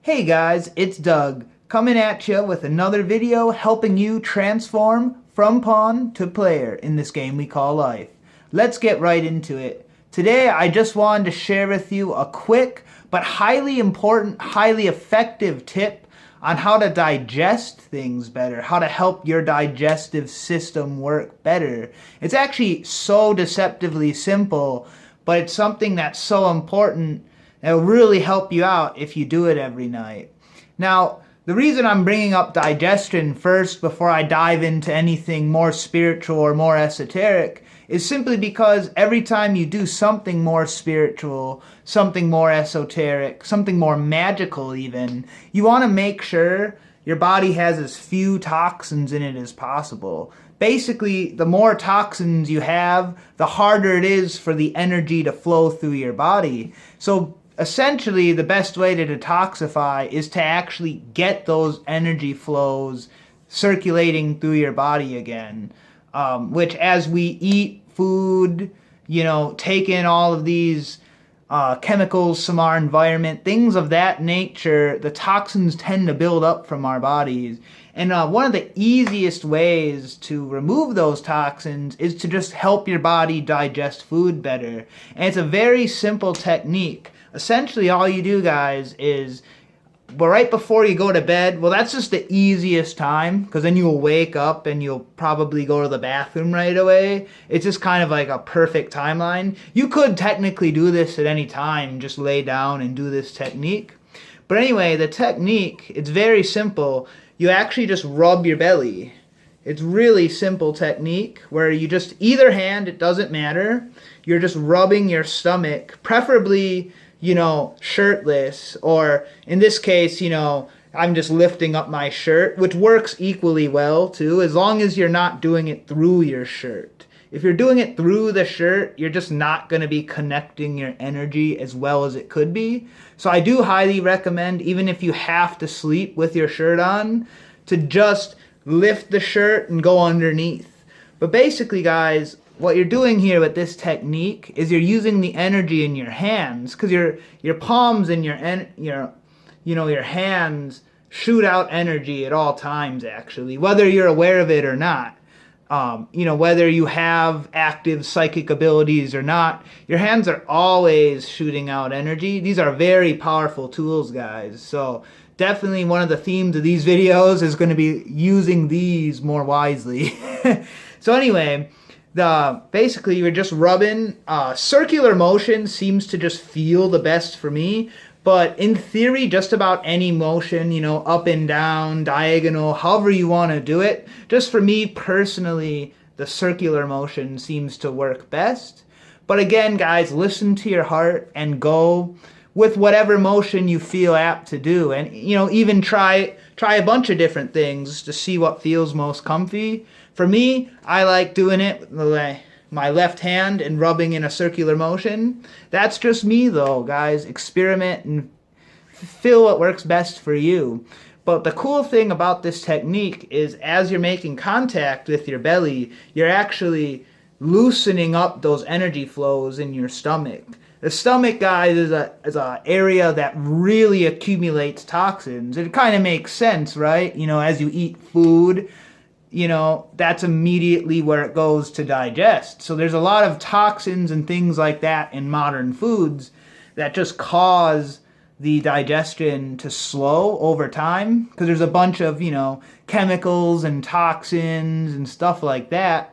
Hey guys, it's Doug, coming at you with another video helping you transform from pawn to player in this game we call life. Let's get right into it. Today I just wanted to share with you a quick but highly important, highly effective tip on how to digest things better, how to help your digestive system work better. It's actually so deceptively simple, but it's something that's so important. It'll really help you out if you do it every night. Now, the reason I'm bringing up digestion first before I dive into anything more spiritual or more esoteric is simply because every time you do something more spiritual, something more esoteric, something more magical even, you want to make sure your body has as few toxins in it as possible. Basically, the more toxins you have, the harder it is for the energy to flow through your body. So essentially, the best way to detoxify is to actually get those energy flows circulating through your body again. Which, as we eat food, take in all of these chemicals from our environment, things of that nature, the toxins tend to build up from our bodies. And one of the easiest ways to remove those toxins is to just help your body digest food better. And it's a very simple technique. Essentially, all you do, guys, is right before you go to bed, well, that's just the easiest time, because then you'll wake up and you'll probably go to the bathroom right away. It's just kind of like a perfect timeline. You could technically do this at any time, just lay down and do this technique. But anyway, the technique, it's very simple. You actually just rub your belly. It's really simple technique where you just, either hand, it doesn't matter, you're just rubbing your stomach, preferably shirtless, or in this case, I'm just lifting up my shirt, which works equally well too, as long as you're not doing it through your shirt. If you're doing it through the shirt, you're just not going to be connecting your energy as well as it could be. So I do highly recommend, even if you have to sleep with your shirt on, to just lift the shirt and go underneath. But basically, guys, what you're doing here with this technique is you're using the energy in your hands, because your palms and your hands shoot out energy at all times, actually, whether you're aware of it or not. Whether you have active psychic abilities or not, your hands are always shooting out energy. These are very powerful tools, guys. So definitely one of the themes of these videos is going to be using these more wisely. So anyway, basically you're just rubbing. Circular motion seems to just feel the best for me, but in theory, just about any motion, up and down, diagonal, however you want to do it. Just for me personally, the circular motion seems to work best. But again, guys, listen to your heart and go with whatever motion you feel apt to do. And, even try a bunch of different things to see what feels most comfy. For me, I like doing it with my left hand and rubbing in a circular motion. That's just me, though, guys. Experiment and feel what works best for you. But the cool thing about this technique is, as you're making contact with your belly, you're actually loosening up those energy flows in your stomach. The stomach, guys, is a area that really accumulates toxins. It kind of makes sense, right? As you eat food, that's immediately where it goes to digest. So there's a lot of toxins and things like that in modern foods that just cause the digestion to slow over time, because there's a bunch of, chemicals and toxins and stuff like that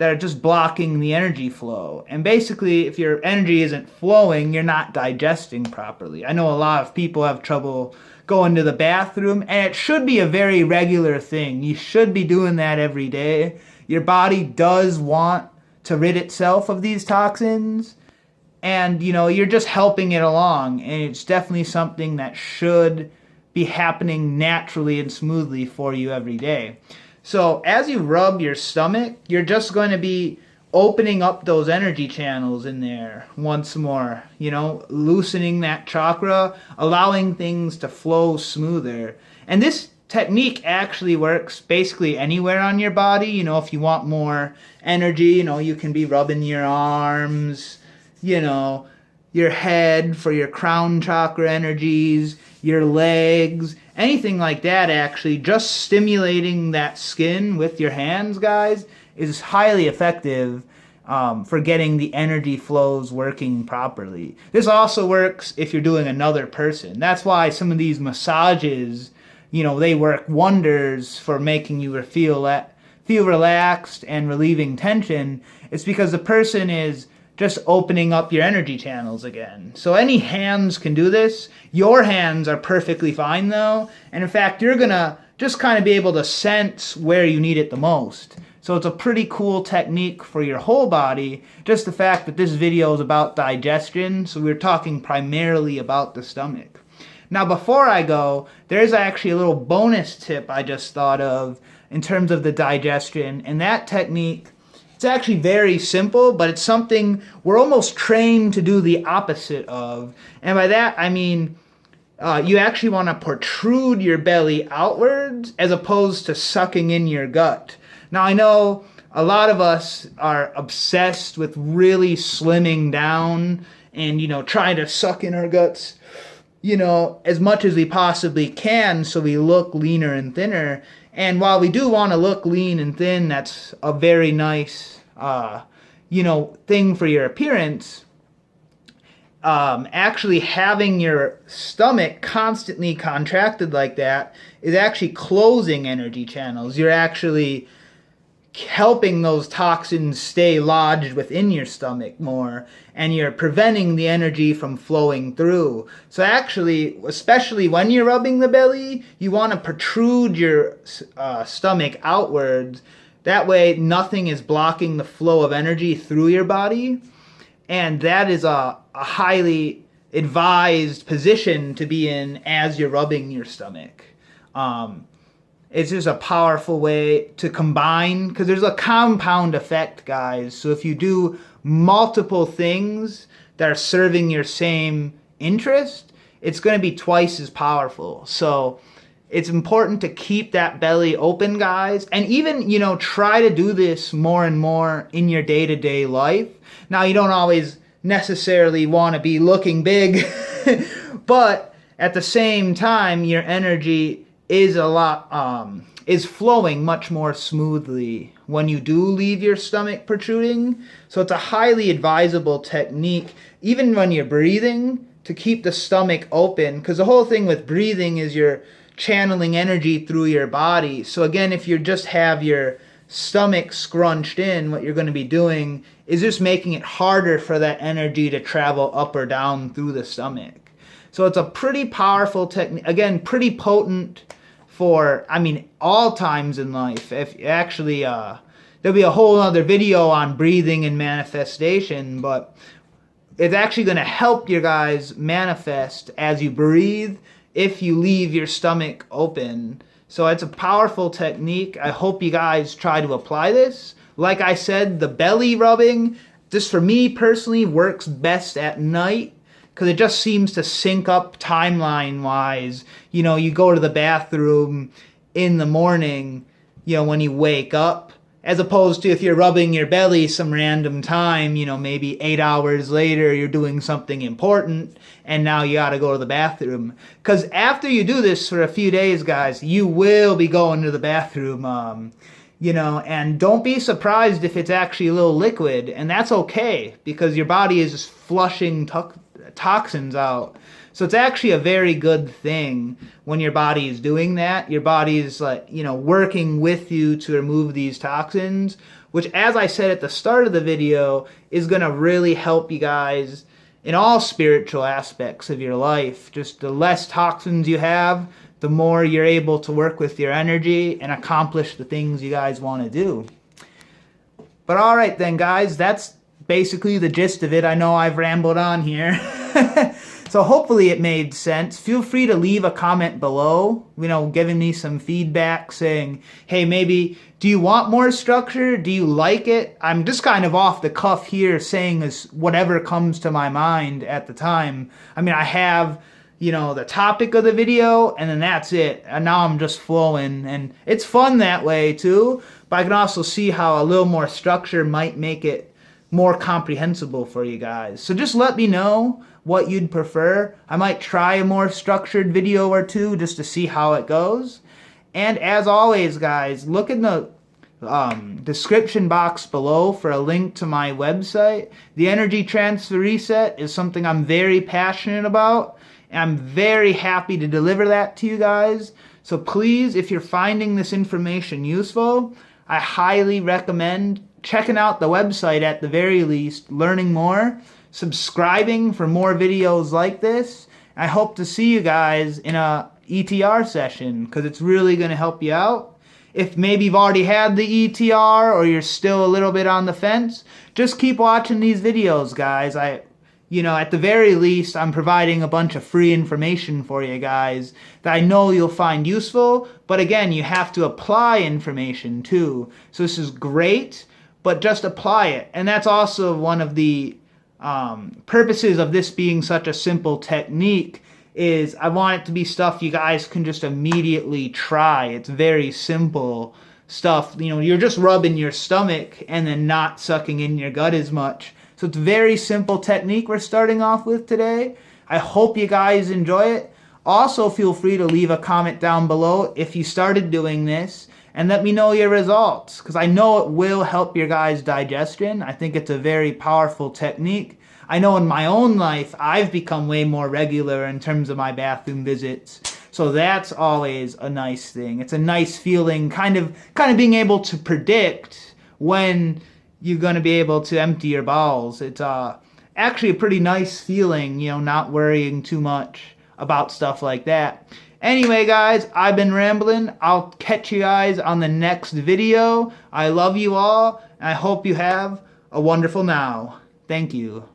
are just blocking the energy flow. And basically, if your energy isn't flowing, you're not digesting properly. I know a lot of people have trouble going to the bathroom, and it should be a very regular thing. You should be doing that every day. Your body does want to rid itself of these toxins, and you're just helping it along, and it's definitely something that should be happening naturally and smoothly for you every day. So as you rub your stomach, you're just going to be opening up those energy channels in there once more, loosening that chakra, allowing things to flow smoother. And this technique actually works basically anywhere on your body. If you want more energy, you can be rubbing your arms, your head for your crown chakra energies. your legs, anything like that. Actually, just stimulating that skin with your hands, guys, is highly effective for getting the energy flows working properly. This also works if you're doing another person. That's why some of these massages, they work wonders for making you feel relaxed and relieving tension. It's because the person is just opening up your energy channels again. So any hands can do this. Your hands are perfectly fine though. And in fact, you're gonna just kind of be able to sense where you need it the most. So it's a pretty cool technique for your whole body. Just the fact that this video is about digestion, so we're talking primarily about the stomach. Now before I go, there's actually a little bonus tip I just thought of in terms of the digestion, and that technique, it's actually very simple, but it's something we're almost trained to do the opposite of. And by that, I mean, you actually want to protrude your belly outwards as opposed to sucking in your gut. Now, I know a lot of us are obsessed with really slimming down and, trying to suck in our guts, as much as we possibly can so we look leaner and thinner. And while we do want to look lean and thin, that's a very nice, thing for your appearance. Actually having your stomach constantly contracted like that is actually closing energy channels. You're actually helping those toxins stay lodged within your stomach more, and you're preventing the energy from flowing through. So actually, especially when you're rubbing the belly, you want to protrude your stomach outwards. That way nothing is blocking the flow of energy through your body, and that is a highly advised position to be in as you're rubbing your stomach. It's just a powerful way to combine, because there's a compound effect, guys. So if you do multiple things that are serving your same interest, it's going to be twice as powerful. So it's important to keep that belly open, guys. And even, try to do this more and more in your day-to-day life. Now, you don't always necessarily want to be looking big, but at the same time, your energy is flowing much more smoothly when you do leave your stomach protruding. So it's a highly advisable technique, even when you're breathing, to keep the stomach open, because the whole thing with breathing is you're channeling energy through your body. So again, if you just have your stomach scrunched in, what you're going to be doing is just making it harder for that energy to travel up or down through the stomach. So it's a pretty powerful technique, again, pretty potent for, all times in life. If actually, there'll be a whole other video on breathing and manifestation, but it's actually going to help you guys manifest as you breathe if you leave your stomach open. So it's a powerful technique. I hope you guys try to apply this. Like I said, the belly rubbing, this for me personally works best at night, because it just seems to sync up timeline-wise. You go to the bathroom in the morning, when you wake up, as opposed to if you're rubbing your belly some random time, maybe 8 hours later, you're doing something important, and now you gotta go to the bathroom. Because after you do this for a few days, guys, you will be going to the bathroom, and don't be surprised if it's actually a little liquid, and that's okay, because your body is just flushing toxins out. So it's actually a very good thing when your body is doing that. Your body is working with you to remove these toxins, which, as I said at the start of the video, is going to really help you guys in all spiritual aspects of your life. Just the less toxins you have, the more you're able to work with your energy and accomplish the things you guys want to do. But all right then, guys, that's basically the gist of it. I know I've rambled on here. So hopefully it made sense. Feel free to leave a comment below, giving me some feedback, saying, hey, maybe, do you want more structure? Do you like it? I'm just kind of off the cuff here, saying whatever comes to my mind at the time. I have, the topic of the video, and then that's it. And now I'm just flowing, and it's fun that way too, but I can also see how a little more structure might make it more comprehensible for you guys. So just let me know what you'd prefer. I might try a more structured video or two just to see how it goes. And as always, guys, look in the description box below for a link to my website. The Energy Transfer Reset is something I'm very passionate about, and I'm very happy to deliver that to you guys. So please, if you're finding this information useful, I highly recommend checking out the website at the very least, learning more, subscribing for more videos like this. I hope to see you guys in a ETR session, because it's really going to help you out. If maybe you've already had the ETR or you're still a little bit on the fence, just keep watching these videos, guys. At the very least, I'm providing a bunch of free information for you guys that I know you'll find useful. But again, you have to apply information too. So this is great, but just apply it. And that's also one of the purposes of this being such a simple technique, is I want it to be stuff you guys can just immediately try. It's very simple stuff. You're just rubbing your stomach and then not sucking in your gut as much. So it's a very simple technique we're starting off with today. I hope you guys enjoy it. Also, feel free to leave a comment down below if you started doing this and let me know your results, because I know it will help your guys' digestion. I think it's a very powerful technique. I know in my own life, I've become way more regular in terms of my bathroom visits. So that's always a nice thing. It's a nice feeling, kind of being able to predict when you're going to be able to empty your bowels. It's actually a pretty nice feeling, not worrying too much about stuff like that. Anyway, guys, I've been rambling. I'll catch you guys on the next video. I love you all, and I hope you have a wonderful now. Thank you.